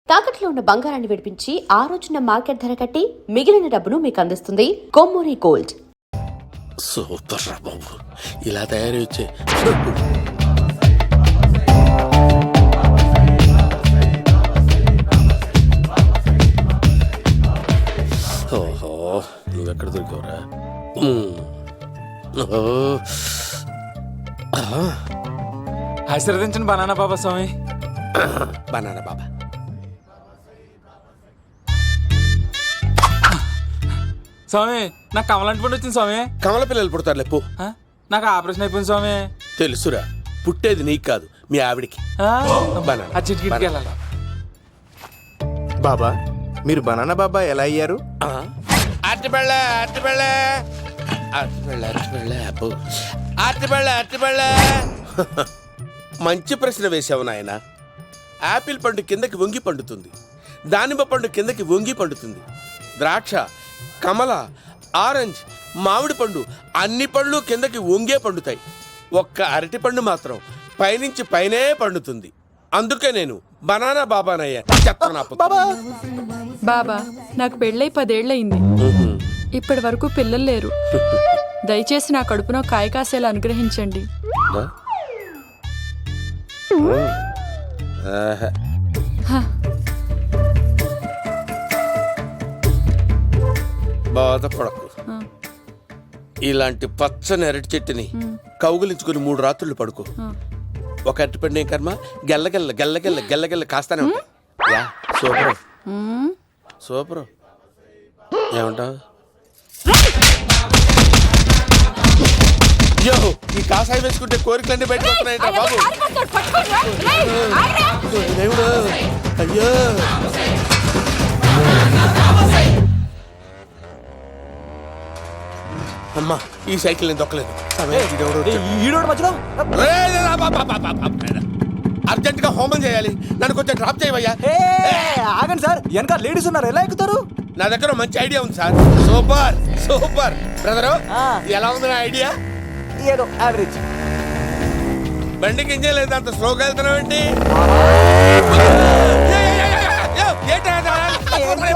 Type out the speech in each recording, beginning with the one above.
తాకట్లో ఉన్న బంగారాన్ని విడిపించి ఆ రోజున మార్కెట్ ధర కట్టి మిగిలిన డబ్బును మీకు అందిస్తుంది కొమ్మూరి గోల్డ్. సూపర్ రా బాబు, ఇలా తయారు వచ్చే ఓహో, నువ్వెక్కడ దొరికావురా? ఆశీర్వదించండి బనానా బాబా స్వామి. బనానా బాబా స్వామి, నాకు కమలంటి పండు వచ్చింది స్వామి. కమల పిల్లలు పుడతారు లేపు. నాకు ఆపరేషన్ అయిపోయింది స్వామి. తెలుసురా, పుట్టేది నీకు కాదు మీ ఆవిడికి. ఆ చిటికిటికి వెళ్ళాలి. బాబా, మీరు బనానా బాబా ఎలా అయ్యారు? మంచి ప్రశ్న వేసావు నాయన. యాపిల్ పండు కిందకి వంగి పండుతుంది, దానిమ్మ పండు కిందకి వంగి పండుతుంది, ద్రాక్ష, కమల, ఆరెంజ్, మామిడి పండు అన్ని పళ్ళు కిందకి వంగే పండుతాయి. ఒక్క అరటి పండు మాత్రం పైనుంచి పైనే పండుతుంది. అందుకే నేను బనానా బాబానయ్యా. బాబా, నాకు పెళ్ళై 10 ఏళ్ళయింది. ఇప్పటి వరకు పిల్లలు లేరు. దయచేసి నా కడుపునో కాయ కాసేలా అనుగ్రహించండి. బాధపడకు. ఇలాంటి పచ్చని అరటి చెట్టుని కౌగులించుకుని 3 రాత్రులు పడుకో. ఒక అరటి పండు ఏం కర్మ, గెల్లగెల్ల గెల్లగెల్ల గెల్లగెల్ల కాస్తానే ఉంటాయి. Super super. ఏమంటావు? అయ్యో, ఈ కాసాయి వేసుకుంటే కోరికలన్నీ బయటకు వస్తున్నాయంట బాబు. దేవుడు, అయ్యో. అమ్మా, ఈ సైకిల్ నేను దొక్కలేదు. అర్జెంట్ గా హోమం చేయాలి, నన్ను కొంచెం డ్రాప్ చేయవయ్యా. ఆగండి సార్, వెనక లేడీస్ ఉన్నారు, ఎలా ఎక్కుతారు? నా దగ్గర మంచి ఐడియా ఉంది సార్. Super super. బ్రదరు, ఎలా ఉంది నా ఐడియా? ఏదో యావరేజ్. బండికి ఇంజన్ లేదు, అంత స్లోగా వెళ్తున్నావు ఏంటి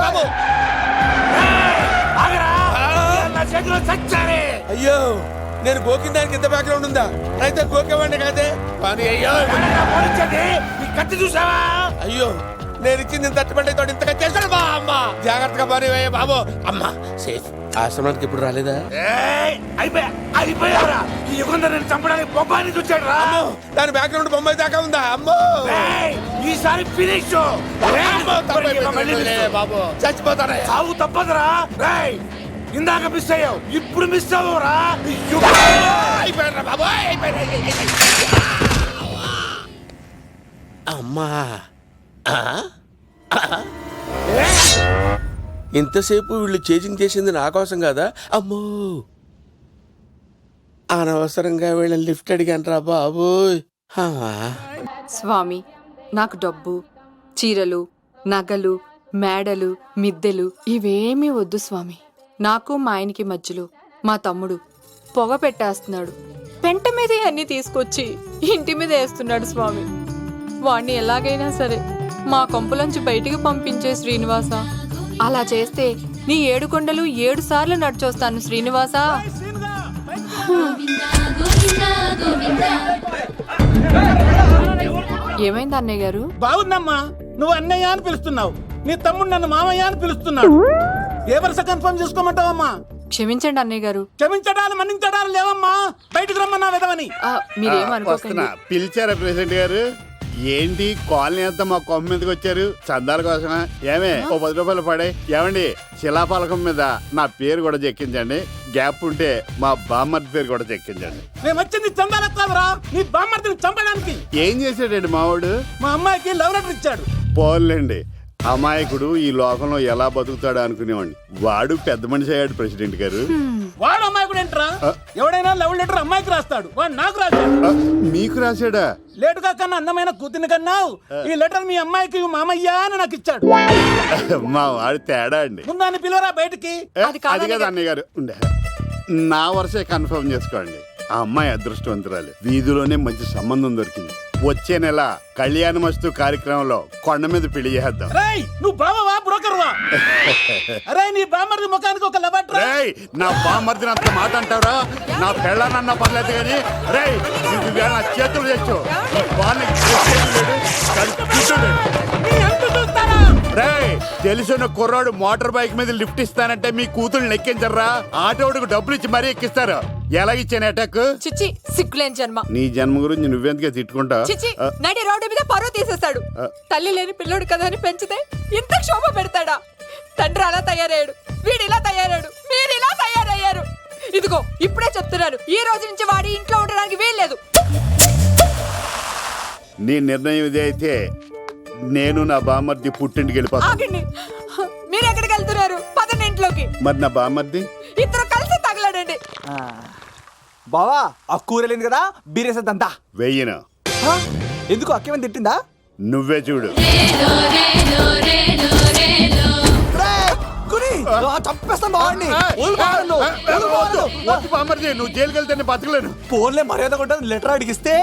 బాబు? అయ్యో, నేను గోకిన దానికి ఇంత బ్యాక్గ్రౌండ్ ఉందా? అయితే గోకేవాడిని కాదే. కానీ అయ్యో, కత్తి చూసావా? అయ్యో, నేను ఇచ్చింది తట్టుబడి తోడు ఇంతగా చేశాడు బా. అమ్మ, జాగ్రత్తగా పని బాబు. అమ్మ సేఫ్. ఆశ్రమానికి ఇప్పుడు రాలేదా? అయిపోయారా? ఈ యుగంధర్ నేను చంపడానికి బొమ్మాని చూచాడు రా. దాని బ్యాక్గ్రౌండ్ బొమ్మాయి దాకా ఉందా? అమ్మో, ఈసారి ఫినిష్ బాబు. చచ్చిపోతారా? సాగు తప్పదురా. ఇందాక మిస్ అయ్యావు, ఇప్పుడు మిస్ అవ్వరా. అయిపోయారా బాబు? అమ్మా, ఇంతసేపు వీళ్ళు చేజింగ్ చేసింది నా కోసం కాదా? అమ్మో, అనవసరంగా వీళ్ళని లిఫ్ట్ అడిగాను రా బాబు. స్వామి, నాకు డబ్బు, చీరలు, నగలు, మేడలు, మిద్దెలు ఇవేమీ వద్దు స్వామి. నాకు మా ఆయనకి మధ్యలో మా తమ్ముడు పొగ పెట్టేస్తున్నాడు. పెంట మీదే అన్ని తీసుకొచ్చి ఇంటి మీద వేస్తున్నాడు స్వామి. వాణ్ణి ఎలాగైనా సరే మా కొంపులోంచి బయటికి పంపించే శ్రీనివాస. అలా చేస్తే నీ 7 కొండలు 7 సార్లు నడిచొస్తాను శ్రీనివాస. ఏమైంది అన్నయ్య గారు? బాగుందమ్మా, నువ్వు అన్నయ్య అని పిలుస్తున్నావు, నీ తమ్ముడు నన్ను మామయ్య అని పిలుస్తున్నాడు. ఏ వరుస కన్ఫర్మ్ చేసుకోమంటావమ్మా? క్షమించండి అన్నయ్య గారు. క్షమించడాలు మన్నించడాలు లేవమ్మా. బయటకు రమ్మన్నా విధవని. మీరేమనుకోకండి. పిలిచారా ప్రెసిడెంట్ గారు? ఏంటి కాలనీ అంతా మా కొమ్మ మీదకి వచ్చారు? చందాల కోసమా? ఏమే ఓ 10 రూపాయలు పడే. ఏమండి, శిలాఫలకం మీద నా పేరు కూడా చెక్కించండి. గ్యాప్ ఉంటే మా బామ్మర్ది పేరు కూడా చెక్కించండి. మేము వచ్చింది చందాలకు కాదురా, నీ బామ్మర్దిని చంపడానికి. ఏం చేశాడండి మావాడు? మా అమ్మాయికి లవ్ లెటర్ ఇచ్చాడు. పోన్లేండి, అమాయకుడు ఈ లోకంలో ఎలా బతుకుతాడు అనుకునేవాడిని. వాడు పెద్ద మనిషి అయ్యాడు ప్రెసిడెంట్ గారు. వాడు అమ్మాయికుడు ఏంట్రా? ఎవడైనా లవ్ లెటర్ అమ్మాయికి రాస్తాడు, వాడు నాకు రాశాడు. మీకు రాశాడా? లేటుగా కన్నా అందమైన కూతుర్ని కన్నావు. ఈ లెటర్ మీ అమ్మాయికి మామయ్య అని నాకు ఇచ్చాడు. మా వాడు తేడా అండి. ముందాన్ని పిలవరా బయటికి. అది కదా అన్నయ్య గారు. ఉండే నా వరుసే కన్ఫర్మ్ చేసుకోండి. ఆ అమ్మాయి అదృష్టవంతురాలు, వీధిలోనే మంచి సంబంధం దొరికింది. వచ్చే నెల కళ్యాణమస్తు కార్యక్రమంలో కొండ మీద పెళ్లి చేద్దాం. రేయ్ నువ్వు బావవా బ్రోకర్వా? అరే నీ బామ్మర్ది ముఖానికి ఒక లబట్రా. రేయ్ నా బామర్దిని అంత మాట అంటారా? నా పెళ్ళానన్నా పర్లేదు కానీ రేయ్ నీకు వేళ నా చేతులు తెచ్చు. ఈ బాల్ని రేయ్ తెలిసిన కుర్రాడు మోటార్ బైక్ మీద లిఫ్ట్ ఇస్తానంటే మీ కూతురు ఎక్కించర్రా? ఆటోడికి డబ్బులు ఇచ్చి మరీ ఎక్కిస్తారు. ఎలాగిచ్చాను అటాక్? చిచ్చి సిగ్గులేని జన్మ. నీ జన్మ గురించి నువ్వెందుకే తిట్టుకుంటా? చిచ్చి నడి రోడ్డు మీద పరువు తీసేస్తాడు. తల్లి లేని పిల్లోడు కదా అని పెంచితే ఇంత క్షోభ పెడతాడా? తండ్రి అలా తయారయ్యాడు, వీడు ఇలా తయారయ్యాడు, మీరు ఇలా తయారయ్యారు. ఇదిగో ఇప్పుడే చెప్తున్నాను, ఈ రోజు నుంచి వాడి ఇంట్లో ఉండడానికి వీల్లేదు. నీ నిర్ణయం ఇదే అయితే నేను నా బామర్ది పుట్టింటికి వెళ్ళిపోతాను. ఆగండి, మీరు ఎక్కడికి వెళ్తున్నారు? పదండి ఇంట్లోకి. మరి నా బామర్ది? ఇద్దరు కలిసి తగలడండి. బావా ఆ కూర లేదు కదా బీరేసేద్దంతా. వెయ్యను. ఎందుకు అక్కేమని తిట్టిందా? నువ్వే చూడు. చంపేస్తాను బావాడిని. బామర్ది నువ్వు జైలుకి వెళ్తే బతకలేను. ఫోన్లే మర్యాద కూడా లెటర్ అడిగిస్తే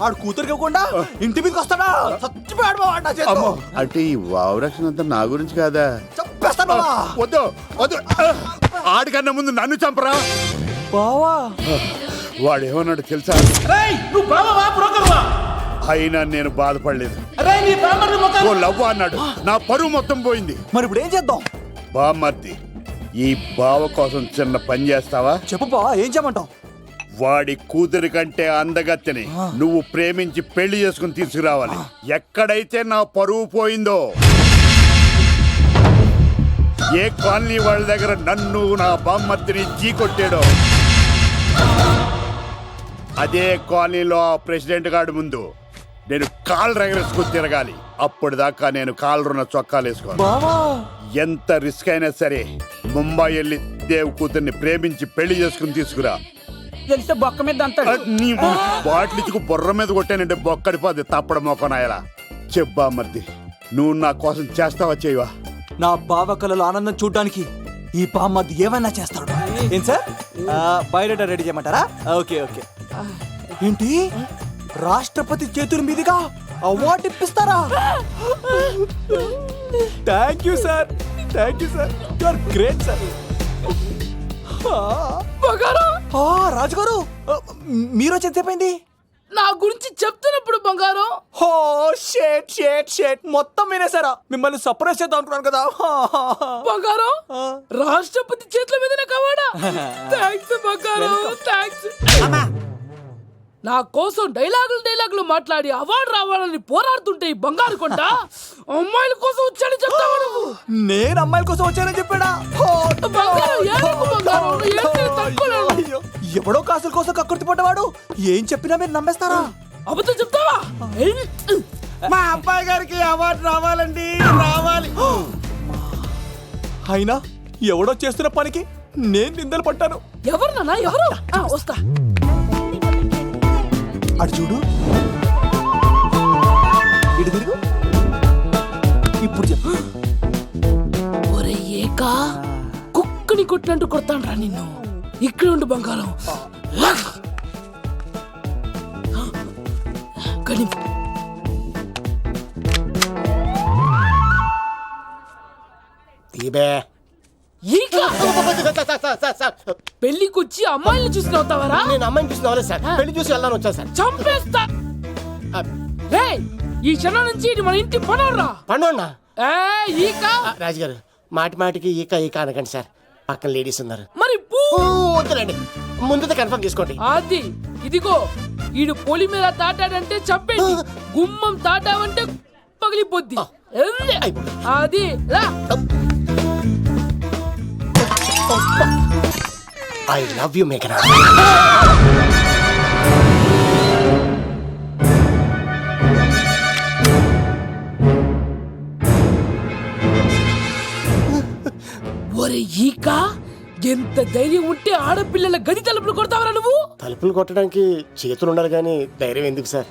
ఆడు కూతురికి ఇవ్వకుండా ఇంటి మీదకి వస్తాడా? చచ్చిపోయాడు బావాడు నా చేతిలో. అమ్మో అంటే ఈ వావరక్షణ అంతా నా గురించి కాదా? చంపేస్తాను బావా. వద్దు వద్దు, ఆడికన్నా ముందు నన్ను చంపరా. బావా వాడేమన్నాడు తెలుసా? రేయ్ నువ్వు బావవా బ్రోకర్వా? అయినా నేను బాధపడలేదు. అరే నీ బామ్మర్ది ఓ ముఖానికి లవ్వ అన్నాడు, నా పరువు మొత్తం పోయింది. మరి ఇప్పుడు ఏం చేద్దాం? బామర్ది ఈ బావ కోసం చిన్న పని చేస్తావా? చెప్పు బావా, ఏం చేయమంటావు? వాడి కూతురి కంటే అందగత్తెని నువ్వు ప్రేమించి పెళ్లి చేసుకుని తీసుకురావాలి. ఎక్కడైతే నా పరువు పోయిందో, ఏ కాలనీ వాళ్ళ దగ్గర నన్ను నా బామ్మర్దిని చీకొట్టాడో, అదే కాలనీలో ఆ ప్రెసిడెంట్ గారి ముందు నేను కాళ్ళు రగరేసుకుని తిరగాలి. అప్పటిదాకా నేను కాళ్ళరున్న చొక్కాలు వేసుకోను. బావా ఎంత రిస్క్ అయినా సరే ముంబై వెళ్ళి దేవ్ కూతుర్ని ప్రేమించి పెళ్లి చేసుకుని తీసుకురా. తెలిస్తే బొక్క మీద అంటాడు. బాటిలిచ్చుకు బుర్ర మీద కొట్టానంటే బొక్కడిపోద్ది తప్పడ మొక్కనాయలా. చెప్పా మర్ది, నువ్వు నా కోసం చేస్తావా చేయవా? నా బావ కళలో ఆనందం చూడడానికి ఈ బామ్మది ఏమైనా చేస్తాడు. ఏం సార్ బయోడేటా రెడీ చేయమంటారా? Okay okay. ఏంటి రాష్ట్రపతి చేతుల మీదుగా అవార్డు ఇప్పిస్తారా? Thank you sir, thank you sir, you are great sir. రాజుగారు మీరు ఎంతసేపైంది? నా గురించి చెప్తున్నప్పుడు బంగారం. హో షేట్ షేట్ షేట్ మొత్తం వినేసారా? మిమ్మల్ని సర్ప్రైజ్ చేద్దాం అనుకున్నాను కదా. బంగారం రాష్ట్రపతి చేతుల మీదనే కావాడా? థ్యాంక్స్ బంగారం, థ్యాంక్స్. నా కోసం డైలాగులు మాట్లాడి అవార్డు రావాలని పోరాడుతుంటే ఈ బంగారు కొండ అమ్మాయిల కోసం వచ్చాడని చెప్తావా నువ్వు? నేను అమ్మాయిల కోసం వచ్చానని చెప్పాడా? బంగారం, ఏడుపు బంగారం, ఏంటి తక్కువలేదు? అయ్యో, ఎవడో కాసుల కోసం కక్కుర్తి పడ్డవాడు ఏం చెప్పినా మీరు నమ్మేస్తారా? అబద్ధం చెప్తావా? మా అబ్బాయి గారికి అవార్డు రావాలండి, రావాలి. అయినా ఎవడో చేస్తున్న పనికి నేను నిందలు పట్టాను. ఎవరు నాన్న, ఎవరు? వస్తా. అటు చూడు, ఇటు తిరుగు, ఇప్పుడు చెప్పు. ఒరే ఏకా, కుక్కని కొట్టినట్టు కొడతాను రా నిన్ను. ఇక్కడ ఉండు బంగారం. కని ఈకా పెళ్లికొచ్చి అమ్మాయిని చూసి నవ్వుతావరా? నేను అమ్మాయిని చూసి నవ్వలేదు సార్, పెళ్లి చూసి వెళ్దాను వచ్చా సార్. చంపేస్తా. రేయ్, ఈ క్షణం నుంచి ఇది మన ఇంటి పనోడ్రా. పండున్నా ఈకా. రాజుగారు మాటి మాటికి ఈక ఈక అనకండి సార్, పక్కన లేడీస్ ఉన్నారు. మరి వద్దులండి, ముందు కన్ఫర్మ్ చేసుకోండి. అది ఇదిగో, ఈడు పొలి మీద తాటాడంటే చంపేది, గుమ్మం తాటావంటే పగిలిపోద్ది. అది రా. ఐ లవ్ యు మేఘనా. ఒరే ఈకా, ఎంత ధైర్యం ఉంటే ఆడపిల్లల గది తలుపులు కొడతావరా నువ్వు? తలుపులు కొట్టడానికి చేతులు ఉండాలి కానీ ధైర్యం ఎందుకు సార్?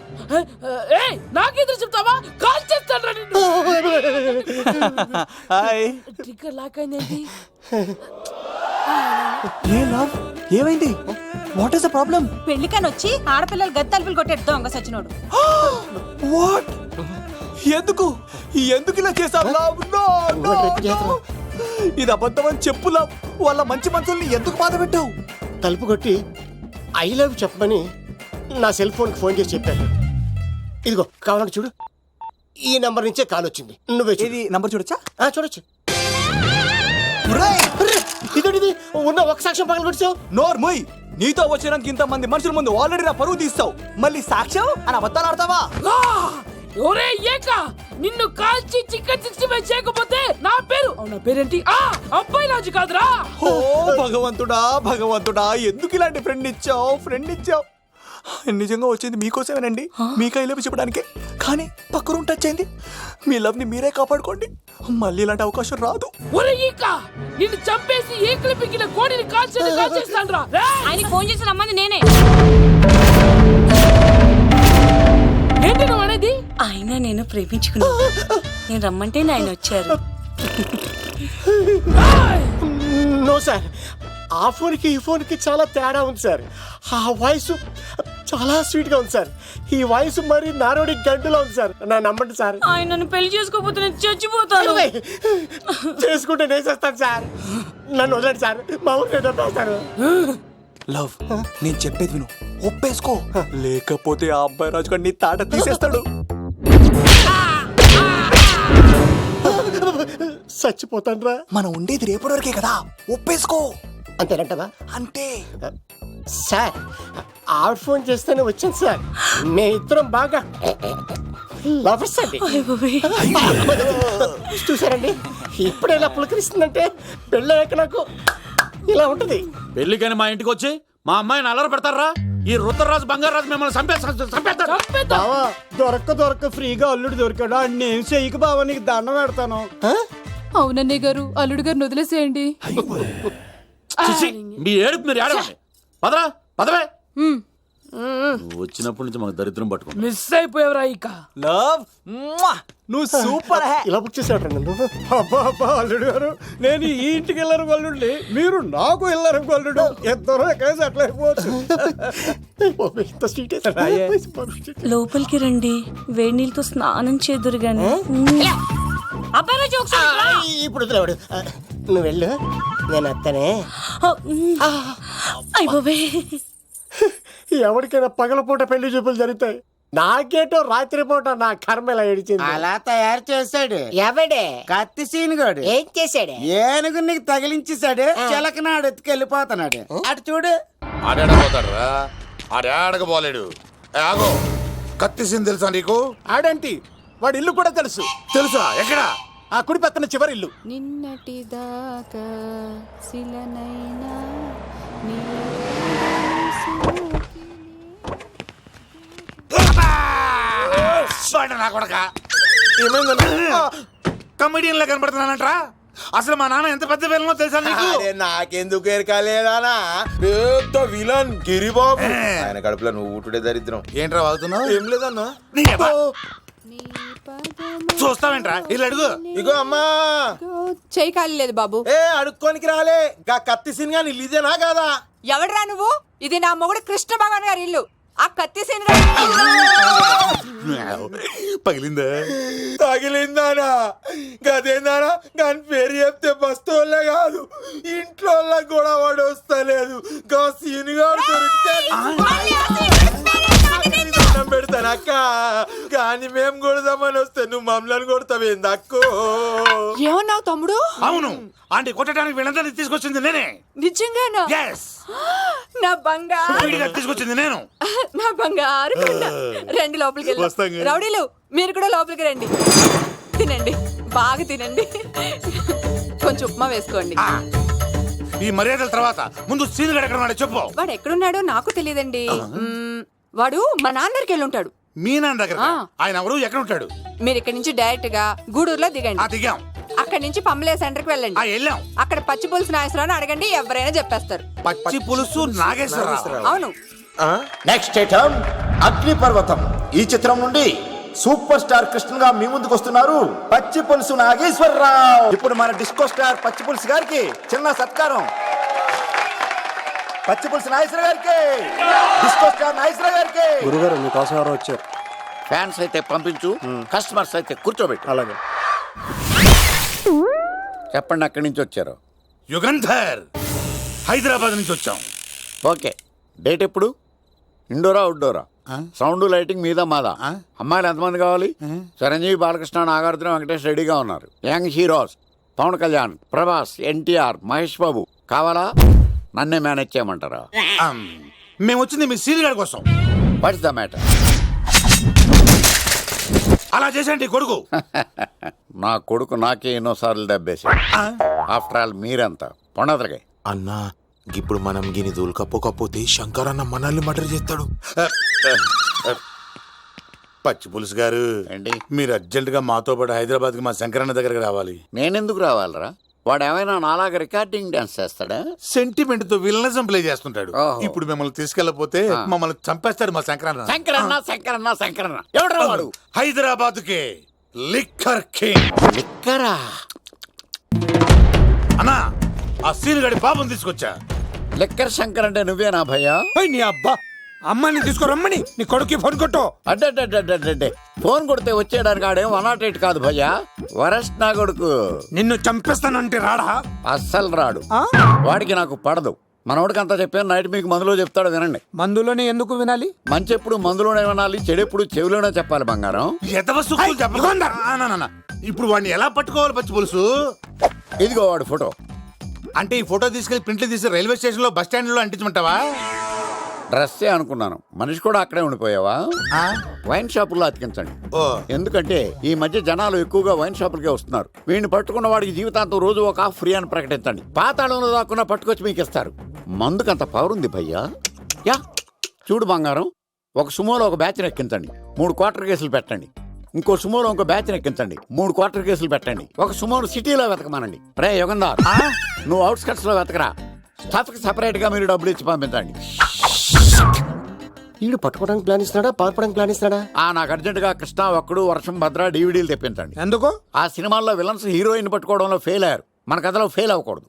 నాకెదురు చెప్తావా? కాల్ చేస్తాను నిన్ను. హాయ్. ట్రిగ్గర్ లాక్ అయిందేంటి? ఏమైంది? What is the problem? పెళ్లికని వచ్చి ఆడపిల్లలు గది తలుపులు కొట్టాడు దొంగ సచ్చినోడు. వాట్? ఎందుకు ఇలా చేసావు లవ్? నో నో ఇది అబద్ధం అని చెప్పు లవ్. వాళ్ళ మంచి మనసుల్ని ఎందుకు బాధ పెట్టావు? తలుపు కొట్టి ఐ లవ్ చెప్పమని నా సెల్ ఫోన్కి ఫోన్ చేసి చెప్పాను. ఇదిగో కావాలంటే చూడు, ఈ నంబర్ నుంచే కాల్ వచ్చింది. నువ్వే చూడు. ఇది నంబర్ చూడొచ్చా? చూడొచ్చు. ఇదేంటిది ఉన్న ఒక సాక్ష్యం పగల కొట్టావు. నోర్ మొయ్. నీతో వచ్చినందుకు ఇంతమంది మనుషుల ముందు ఆల్రెడీ నా పరువు తీస్తావు, మళ్ళీ సాక్ష్యం అని అబద్ధాలు ఆడతావా? ఒరే ఏక, నిన్ను కాల్చి చికెన్ 65 చేయకపోతే నా పేరేంటి? అబ్బాయి రాజు కాదురా. ఓ భగవంతుడా ఎందుకు ఇలాంటి ఫ్రెండ్ ఇచ్చావు? నిజంగా వచ్చింది మీకోసమేనండి, మీకు ఐ లవ్ చెప్పడానికే. కానీ పక్క రూమ్ టచ్ అయింది. మీ లవ్ ని మీరే కాపాడుకోండి, మళ్ళీ ఇలాంటి అవకాశం రాదు. ఒరే ఈక, నిన్ను చంపేసి ఏకలు పిగిన కోడిని కాల్చేస్తాను రా. ఆయనకి ఫోన్ చేసి రమ్మని నేనే. ఏంటి నువ్వు అనేది? ఆయన నేను ప్రేమించుకున్నా, నేను రమ్మంటే ఆయన వచ్చారు. నో సార్, ఆ ఫోన్కి ఈ ఫోన్కి చాలా తేడా ఉంది సార్. ఆ వాయిస్ చాలా స్వీట్గా ఉంది సార్. ఈ వాయిస్ మరి నారోడి గంటలో ఉంది సార్. నా నమ్మండి సార్. ఆయన నన్ను పెళ్లి చేసుకోకపోతే నేను చచ్చిపోతాను. చేసుకుంటే నేను చేస్తాను సార్. నన్ను వదలండి సార్, మా ఊరు చంపేస్తారు. లవ్, నేను చెప్పేది విను, ఒప్పేసుకో, లేకపోతే ఆ అబ్బాయి రాజు గారిని తాట తీసేస్తాడు. చచ్చిపోతాను రా. మనం ఉండేది రేపటి వరకే కదా, ఒప్పేసుకో. అంతేనంటవా? అంటే సార్, ఆవిడ ఫోన్ చేస్తేనే వచ్చాను సార్. మే ఇద్దరం బాగా లవర్స్ అండి. చూసారండి, ఇప్పుడే ఇలా పులకరిస్తుందంటే పెళ్ళయ్యాక నాకు ఇలా ఉంటది. పెళ్లికని మా ఇంటికి వచ్చి మా అమ్మాయిని అల్లరి పెడతారా? ఈ రుద్రరాజు బంగారాజు మిమ్మల్ని చంపేస్తారు. బావా, దొరక్క ఫ్రీగా అల్లుడు దొరికాడు. నేను చెయ్యికి బావా, నీకు దండం పెడతాను. అవునన్నయ్య గారు, అల్లుడు గారిని వదిలేసేయండి. మీ ఏడుపు మీరు ఏడవండి. పదవే. వచ్చినప్పటి నుంచి మాకు దరిద్రం పట్టుకో. మిస్ అయిపోయావురా ఈక. లవ్, నువ్వు సూపర్. ఇలా బుక్ చేసాడు నన్ను. అబ్బా అల్లుడు గారు, నేను ఈ ఇంటికి వెళ్ళరు గల్లుండి, మీరు నాకు వెళ్ళరు గల్లుడు. ఇద్దరు ఎక్కడైతే అట్లా అయిపోవచ్చు. లోపలికి రండి, వేడి నీళ్ళతో స్నానం చేదురు గాని. ఇప్పుడు వదిలేవాడు. నువ్వు వెళ్ళు, నేను అత్తనే. అయిపోవే. ఎవరికైనా పగలపూట పెళ్లి చూపులు జరుగుతాయి, నాకేటో రాత్రిపూట నా కర్మ ఇలా ఏడిచింది. అలా తయారు చేశాడు ఎవడే? కత్తి సీనుగాడు. ఏం చేశాడు? ఏనుగు నీకు తగిలించేశాడు, చిలకనాడు ఎత్తుకెళ్ళిపోతున్నాడు. అటు చూడు. ఆడపోతాడు ఆడకపోలేడు. ఆగో, కత్తి సీన్ తెలుసా నీకు? ఆడంటి వాడి ఇల్లు కూడా తెలుసు. తెలుసా? ఎక్కడ? ఆ కుడి పక్కన చివరి ఇల్లు. నిన్నటి దాకా శిలనైనా నా కొడక కమిడియన్ లా కనబడుతున్నానంట్రా. అసలు మా నాన్న ఎంత పెద్ద విలనో తెలుసా నీకు? నాకెందుకు ఎరకాలేదానా, పెద్ద విలన్ గిరిబాబు. ఆయన కడుపులో నువ్వు ఊటుడే దరిద్రం. ఏంట్రా వాగుతున్నావు? ఏం లేదన్నా. చూస్తావేంట్రా, ఇల్లు అడుగు. ఇగో అమ్మా, చేయి ఖాళీ లేదు బాబు. అడుక్కోనికి రాలే. గా కత్తి సీన్ గాని ఇల్లు ఇదేనా కాదా? ఎవడరా నువ్వు? ఇది నా మొగుడు కృష్ణ భగవాన్ గారి ఇల్లు. ఆ కత్తి సీన్ పగిలిందా? తగిలిందానా? గదేందానా? దాని పేరు చెప్తే బస్తోళ్ళే కాదు, ఇంట్లో కూడా వాడు వస్తలేదు. గా సీనుగాడు దొరికితే పెడతాను అక్క. కానీ మేము కొడదామని వస్తే నువ్వు మమ్మల్ని కొడతావేంది అక్కో? ఏమన్నావు తమ్ముడు? అవును, ఆంటీ కొట్టడానికి వీళ్ళందరినీ తీసుకొచ్చింది నేనే. నిజంగానా? Yes. నా బంగారు తీసుకొచ్చింది నేను. నా బంగారు కొండ. రండి లోపలికి వెళ్ళి. రౌడీలు మీరు కూడా లోపలికి రండి. తినండి, బాగా తినండి. కొంచెం ఉప్మా వేసుకోండి. ఈ మర్యాదల తర్వాత ముందు సీన్ ఎక్కడ ఉన్నాడో చెప్పు. వాడు ఎక్కడున్నాడో నాకు తెలియదండి. వాడు మా నాన్న దగ్గరికి వెళ్ళి ఉంటాడు. మీ నాన్న దగ్గర? ఆయన ఎవరు, ఎక్కడ ఉంటాడు? మీరు ఇక్కడ నుంచి డైరెక్ట్ గా గూడూరులో దిగండి. దిగాం. అక్కడ నుంచి పంబలే సెంటర్ కి వెళ్ళండి. వెళ్ళాం. అక్కడ పచ్చి పులుసు నాగేశ్వరరావు అడగండి, ఎవరైనా చెప్పేస్తారు. పచ్చి పులుసు నాగేశ్వరరావు? అవును. నెక్స్ట్ ఐటమ్ అగ్నిపర్వతం. ఈ చిత్రం నుండి సూపర్ స్టార్ కృష్ణగా మీ ముందుకు వస్తున్నారు పచ్చి పులుసు నాగేశ్వరరావు. ఇప్పుడు మన డిస్కో స్టార్ పచ్చి పులుసు గారికి చిన్న సత్కారం. పచ్చి పులుసు నాగేశ్వర గారికి, డిస్కో స్టార్ నాగేశ్వర గారికి. గురుగారు మీకోసం ఎవరో వచ్చారు. ఫ్యాన్స్ అయితే పంపించు, కస్టమర్స్ అయితే కూర్చోబెట్టు. అలాగే. చెప్పండి, అక్కడి నుంచి వచ్చారు. యుగంధర్, హైదరాబాద్ నుంచి వచ్చాం. ఓకే, డేట్ ఎప్పుడు? ఇండోరా అవుట్డోరా? సౌండ్ లైటింగ్ మీద మాదా? అమ్మాయిలు ఎంతమంది కావాలి? చిరంజీవి, బాలకృష్ణ, నాగార్జున, వెంకటేష్ రెడీగా ఉన్నారు. యంగ్ హీరోస్ పవన్ కళ్యాణ్, ప్రభాస్, ఎన్టీఆర్, మహేష్ బాబు కావాలా? నన్నే మేనేజ్ చేయమంటారా? మేము వచ్చింది మీ సీరియల్ గారి కోసం. What's the matter? అలా చేసేయండి కొడుకు. నా కొడుకు నాకే ఎన్నోసార్లు దెబ్బేసి. ఆఫ్టర్ ఆల్ మీరంతా పొండదలకే. అన్నా, ఇప్పుడు మనం గిని దూల్కపోతే శంకర్ అన్న మనల్ని మర్డర్ చేస్తాడు. పచ్చి పులుసు గారు, ఏంటి? మీరు అర్జెంట్ గా మాతో పాటు హైదరాబాద్ కి మా శంకరన్న దగ్గరకు రావాలి. నేనెందుకు రావాలరా? వాడు ఏమైనా నాలాగా రికార్డింగ్ డాన్స్ చేస్తాడా? సెంటిమెంట్ తో విలనిజం ప్లే చేస్తుంటాడు. ఓహో. ఇప్పుడు మిమ్మల్ని తీసుకెళ్లపోతే మమ్మల్ని చంపేస్తాడు మా శంకరన్న. శంకరన్న శంకరన్న శంకరన్న ఎవడరా వాడు? హైదరాబాద్ కే లిక్కర్ కింగ్. లిక్కరా? అన్నా, ఆ సీన్ గడి బాబుని తీసుకొచ్చా. లిక్కర్ శంకర్ అంటే నువ్వేనా భయ్యా? నీ అబ్బా, అమ్మాయిని తీసుకురమ్మని నీ కొడుకు ఫోన్ కొట్టు. అడ్డే ఫోన్ కొడితే వచ్చేయడానికి ఆడేం 108 కాదు భయ్యా, వరస్ట్ నా కొడుకు. నిన్ను చంపేస్తానంటే రాడా? అస్సలు రాడు. వాడికి నాకు పడదు. మనోడికి అంతా చెప్పాను, నైట్ మీకు మందులో చెప్తాడు వినండి. మందులోనే ఎందుకు వినాలి? మంచి ఎప్పుడు మందులోనే వినాలి, చెడెప్పుడు చెవిలోనే చెప్పాలి బంగారం. ఇప్పుడు వాడిని ఎలా పట్టుకోవాలి పచ్చి పులుసు? ఇదిగో వాడు ఫోటో. అంటే ఈ ఫోటో తీసుకెళ్లి ప్రింట్లు తీసి రైల్వే స్టేషన్ లో బస్ స్టాండ్ లో అంటించమంటావా? డ్రెస్సే అనుకున్నాను, మనిషి కూడా అక్కడే ఉండిపోయావా? వైన్ షాపుల్లో అతికించండి. ఎందుకంటే ఈ మధ్య జనాలు ఎక్కువగా వైన్ షాపులకే వస్తున్నారు. వీడిని పట్టుకున్న వాడికి జీవితాంతం రోజు ఒక ఆఫ్ ఫ్రీ అని ప్రకటించండి. పాతాళంలో దాక్కున్నా పట్టుకొచ్చి మీకు ఇస్తారు. మందుకంత పవర్ ఉంది భయ్యా. యా చూడు బంగారం, ఒక సుమోలో ఒక బ్యాచ్ ఎక్కించండి, 3 క్వార్టర్ కేసులు పెట్టండి. ఇంకో సుమోలో ఇంకో బ్యాచ్ ఎక్కించండి, 3 క్వార్టర్ కేసులు పెట్టండి. ఒక సుమోను సిటీలో వెతకమానండి. రే యుగంధర్, నువ్వు అవుట్స్కట్స్ లో వెతకరా. స్టాఫ్ కి సెపరేట్ గా మీరు డబ్బులు ఇచ్చి పంపించండి. వీడు పట్టుకోవడానికి ప్లాన్ ఇస్తున్నాడా, పారిపోవడానికి ప్లాన్ ఇస్తున్నాడా? నాకు అర్జెంట్ గా కృష్ణ, ఒక్కడు, వర్షం, భద్ర డివిడీలు తెప్పించండి. ఎందుకు? ఆ సినిమాల్లో విలన్స్ హీరోయిన్ పట్టుకోవడంలో ఫెయిల్ అయ్యారు, మన కథలో ఫెయిల్ అవ్వకూడదు.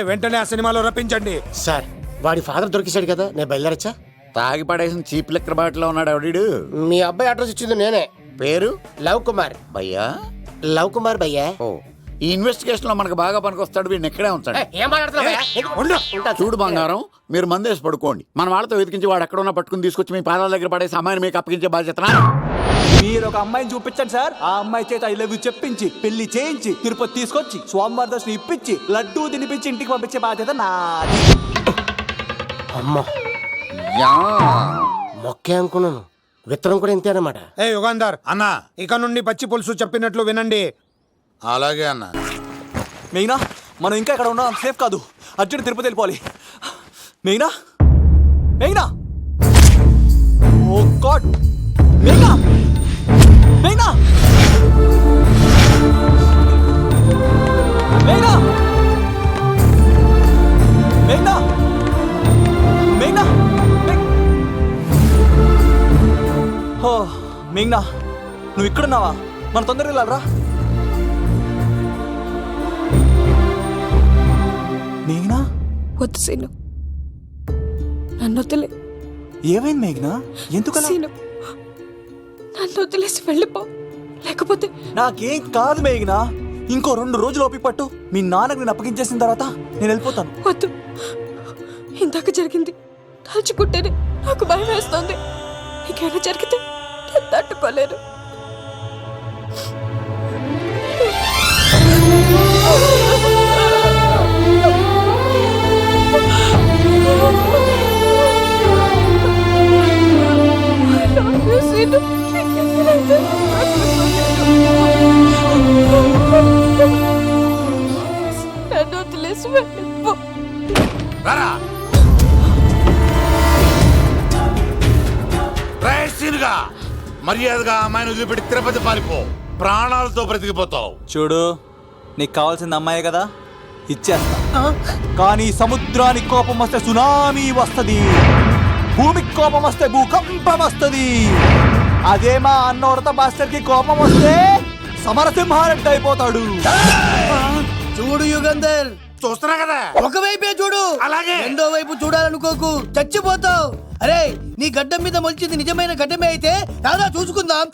వెంటనే ఆ సినిమాలో రప్పించండి. సార్, వాడి ఫాదర్ దొరికేశాడు కదా, నేను బయలుదేరచ్చా? తాగి పడేసిన చీప్ లిక్కర్ బాటిలో ఉన్నాడు ఎవడీడు? మీ అబ్బాయి అడ్రస్ ఇచ్చింది నేనే. పేరు? లవ్ కుమార్ భయ్యా. లవ్ కుమార్ భయ్యా. ఓ, ఈ ఇన్వెస్టిగేషన్ లో మనకు బాగా పనికొస్తాడు, వీడిని ఎక్కడే ఉంచండి. చూడు బంగారం, మీరు మందేసి పడుకోండి. మన వాళ్ళతో వెతికించి వాడు ఎక్కడ ఉన్నా పట్టుకుని తీసుకొచ్చి మీ పాదాల దగ్గర పడేసి అమ్మాయిని మీకు అప్పగించే బాధ్యత. మీరు ఒక అమ్మాయిని చూపించండి సార్. ఆ అమ్మాయి చేత ఐ లవ్ యూ చెప్పించి, పెళ్లి చేయించి, తిరుపతి తీసుకొచ్చి, స్వామివారి దర్శనం ఇప్పించి, లడ్డూ తినిపించి ఇంటికి పంపించే బాధ్యత నాది. అమ్మా, మొక్కే అనుకున్నాను, విత్తనం కూడా ఇంతే అన్నమాట. యుగంధర్ అన్నా, ఇక నుండి పచ్చి పులుసు చెప్పినట్లు వినండి. అలాగే అన్న. మెయినా, మనం ఇంకా ఇక్కడ ఉండడం సేఫ్ కాదు. అర్జెంట్ తిరుపతి వెళ్ళిపోవాలి. మెయినా, మెయినా, ఓ గాడ్, మెయినా, మెయినా, మెయినా, మెయినా, మెయినా, మెయినా, నువ్వు ఇక్కడున్నావా? మనం తొందరగా వెళ్ళాలరా. మేఘ్నా, వద్దు సీను, నన్ను వదిలే. ఏమైంది మేఘ్నా? ఎందుకు సీను, నన్ను వదిలేసి వెళ్ళిపో, లేకపోతే. నాకేం కాదు మేఘ్నా, ఇంకో 2 రోజులు ఓపిక పట్టు. మీ నాన్నకు నేను అప్పగించేసిన తర్వాత నేను వెళ్ళిపోతాను. వద్దు, ఇందాక జరిగింది తలుచుకుంటేనే నాకు భయం వేస్తుంది. ఇంకేమైనా జరిగితే నేను తట్టుకోలేను. నన్ను వదిలేసి వెళ్ళిపో. మర్యాదగా అమ్మాయిని వదిలిపెట్టి తిరుపతి పారిపో, ప్రాణాలతో బ్రతికిపోతావు. చూడు, నీకు కావాల్సింది అమ్మాయే కదా, ఇచ్చేస్తా. కానీ సముద్రానికి కోపం వస్తే సునామీ వస్తది, భూమికి కోపం వస్తే భూకంపం వస్తది. అదే మా అన్నోడత భాస్కర్ కి కోపం వస్తే సమరసింహారెడ్డి అయిపోతాడు. చూడు యుగంధర్, చూస్తున్నా కదా. ఒకవైపే చూడు, అలాగే. రెండో వైపు చూడాలనుకోకు, చచ్చిపోతావు. అరే నీ గడ్డం మీద మొలిచింది నిజమైన గడ్డమే అయితే రాదా చూసుకుందాం.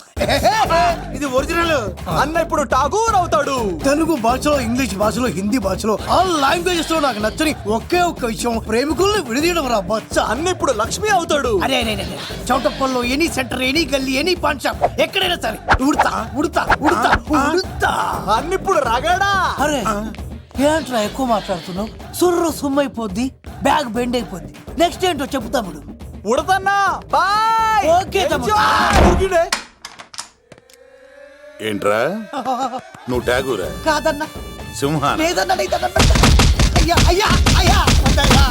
ఇది ఒరిజినల్. అన్న ఇప్పుడు ఠాగూర్ అవుతాడు. తెలుగు భాషలో, ఇంగ్లీష్ భాషలో, హిందీ భాషలో ఆల్ లాంగ్వేజెస్ లో నాకు నచ్చని ఒకే ఒక్క విషయం, ప్రేమికుల్ని విడదీయడం రా బచ్చ. అన్న ఇప్పుడు లక్ష్మి అవుతాడు. అరే చౌటప్పల్లో ఎనీ సెంటర్, ఎనీ గల్లీ, ఎనీ పాన్ షాప్ ఎక్కడైనా సరే ఉడతా ఉడతా ఉడతా ఉడతా. అన్న ఇప్పుడు రగడా. అరే ఏంట్రా ఎక్కువ మాట్లాడుతున్నావు? సుర్రు సుమ్మైపోద్ది, బ్యాగ్ బెండ్ అయిపోద్ది. నెక్స్ట్ ఏంటో చెప్పు తమ్ముడు. ఉడతన్నా బాయ్. ఓకే తమ్ముడు. ఏంట్రా నువ్వు ఠాగూరా? కాదన్నా, సింహాన్? లేదన్నా, లేదన్నా. అయ్యా అయ్యా అయ్యా అయ్యా.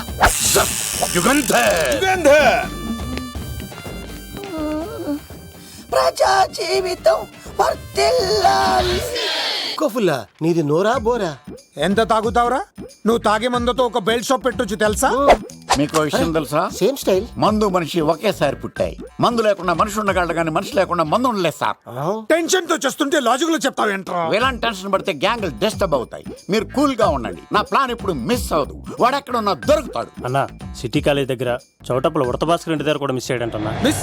ప్రజా జీవితం వర్ధిల్లాలి. కొఫుల్లా నీది నోరా బోరా? ఎంత తాగుతావురా? నువ్వు తాగే మందుతో ఒక బెల్ట్ షాప్ పెట్టొచ్చు తెలుసా? మీకు విషయం తెలుసా? Same style. మందు మనిషి ఒకేసారి పుట్టాయి. మందు లేకుండా మనిషి ఉండగలడు కానీ మనిషి లేకుండా మందు ఉండలేదు సార్. టెన్షన్ తో చేస్తుంటే లాజిక్ లో చెప్తావేంట్రా? ఎలాంటి టెన్షన్ పడితే గ్యాంగులు డిస్టర్బ్ అవుతాయి. మీరు కూల్ గా ఉండండి. నా ప్లాన్ ఇప్పుడు మిస్ అవ్వదు. వాడెక్కడ ఉన్నా దొరుకుతాడు. అన్నా సిటీ కాలేజ్ దగ్గర చౌటప్పుల ఉడత భాస్కర్ ఇంటి దగ్గర కూడా మిస్ అయ్యాడంటన్నా. మిస్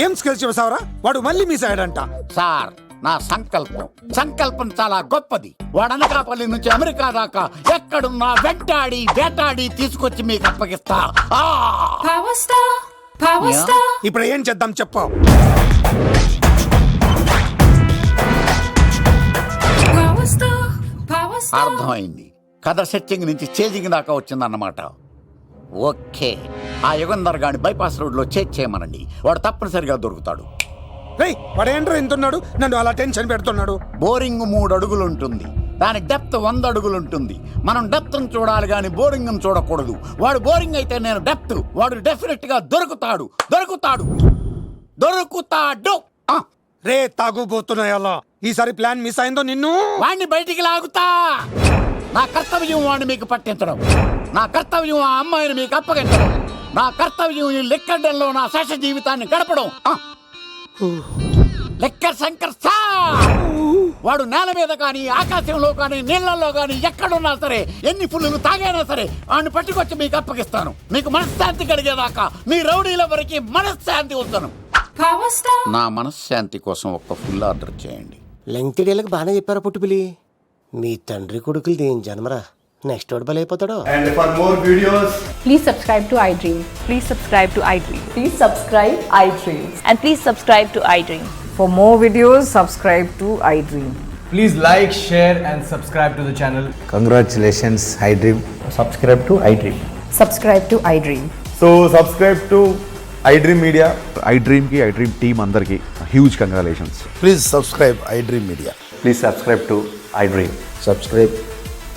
ఏం స్కిల్స్ చేసావురా? వాడు మళ్ళీ మిస్ అయ్యాడంట. సార్ నా సంకల్పం చాలా గొప్పది. వాడు అనకాపల్లి నుంచి అమెరికా దాకా ఎక్కడున్నా వెంటాడి వేటాడి తీసుకొచ్చి మీకు అప్పగిస్తా. ఇప్పుడు ఏం చేద్దాం చెప్పు. అర్థమైంది. కథ సెట్టింగ్ నుంచి చేజింగ్ దాకా వచ్చిందన్నమాట. ఓకే, ఆ యుగంధర్ గాని బైపాస్ రోడ్ లో చేయమనండి. వాడు తప్పనిసరిగా దొరుకుతాడు. వాడేంట్రా ఇంతున్నాడు? నన్ను అలా టెన్షన్ పెడుతున్నాడు. బోరింగ్ 3 అడుగులు ఉంటుంది, దానికి డెప్త్ 100 అడుగులు ఉంటుంది. మనం డెప్త్ చూడాలి గాని బోరింగ్ చూడకూడదు. వాడు బోరింగ్ అయితే నేను డెప్త్. వాడు డెఫినెట్ గా దొరుకుతాడు. రే తాగుబోతున్నాయా? ఈసారి ప్లాన్ మిస్ అయిందో నిన్ను వాడిని బయటికి లాగుతా. నా కర్తవ్యం వాడిని మీకు పట్టించడం. నా కర్తవ్యం ఆ అమ్మాయిని మీకు అప్పగించడం. నా కర్తవ్యం ఈ లెక్కడ్డల్లో నా శేష జీవితాన్ని గడపడం. లెక్కర్ శంకర్ సార్ వాడు నేల మీద కానీ ఆకాశంలో కానీ నీళ్లలో కానీ ఎక్కడున్నా సరే, ఎన్ని ఫుల్లు తాగైనా సరే వాడిని పట్టుకొచ్చి మీకు అప్పగిస్తాను. మీకు మనశ్శాంతి కలిగేదాకా మీ రౌడీల వరకు మనశ్శాంతి ఉంచను. నా మనశ్శాంతి కోసం ఒక్క ఫుల్ ఆర్డర్ చేయండి. లెంగ్త్ డేలకు బాగానే చెప్పారా పుట్టుపిలి? మీ తండ్రి కొడుకులు దేని జన్మరా, నెక్స్ట్ వాడు బలైపోతాడు. And for more videos, please subscribe to iDream. Please subscribe to iDream. Please subscribe iDream. And please subscribe to iDream. For more videos, subscribe to iDream. please like, share and subscribe to the channel. Congratulations iDream. Subscribe to iDream. Subscribe to iDream. So subscribe to iDream Media. iDream కి iDream team అందరికి huge congratulations. Please subscribe iDream Media. Please subscribe to iDream. Subscribe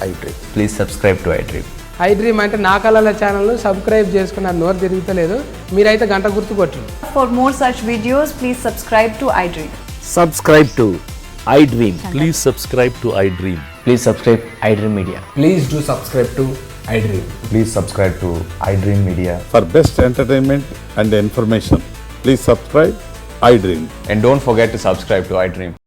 iDream. Please subscribe to iDream. iDream అంటే నా కళల channel subscribe చేసుకున్న నోరు తిరుగుతలేదు. మీరైతే గంట గుర్తు కొట్టండి. For more such videos, please subscribe to iDream. Subscribe to iDream. Please subscribe to iDream. Please subscribe iDream Media. Please do subscribe to iDream. Please subscribe to iDream Media. For best entertainment and information, please subscribe iDream. And don't forget to subscribe to iDream.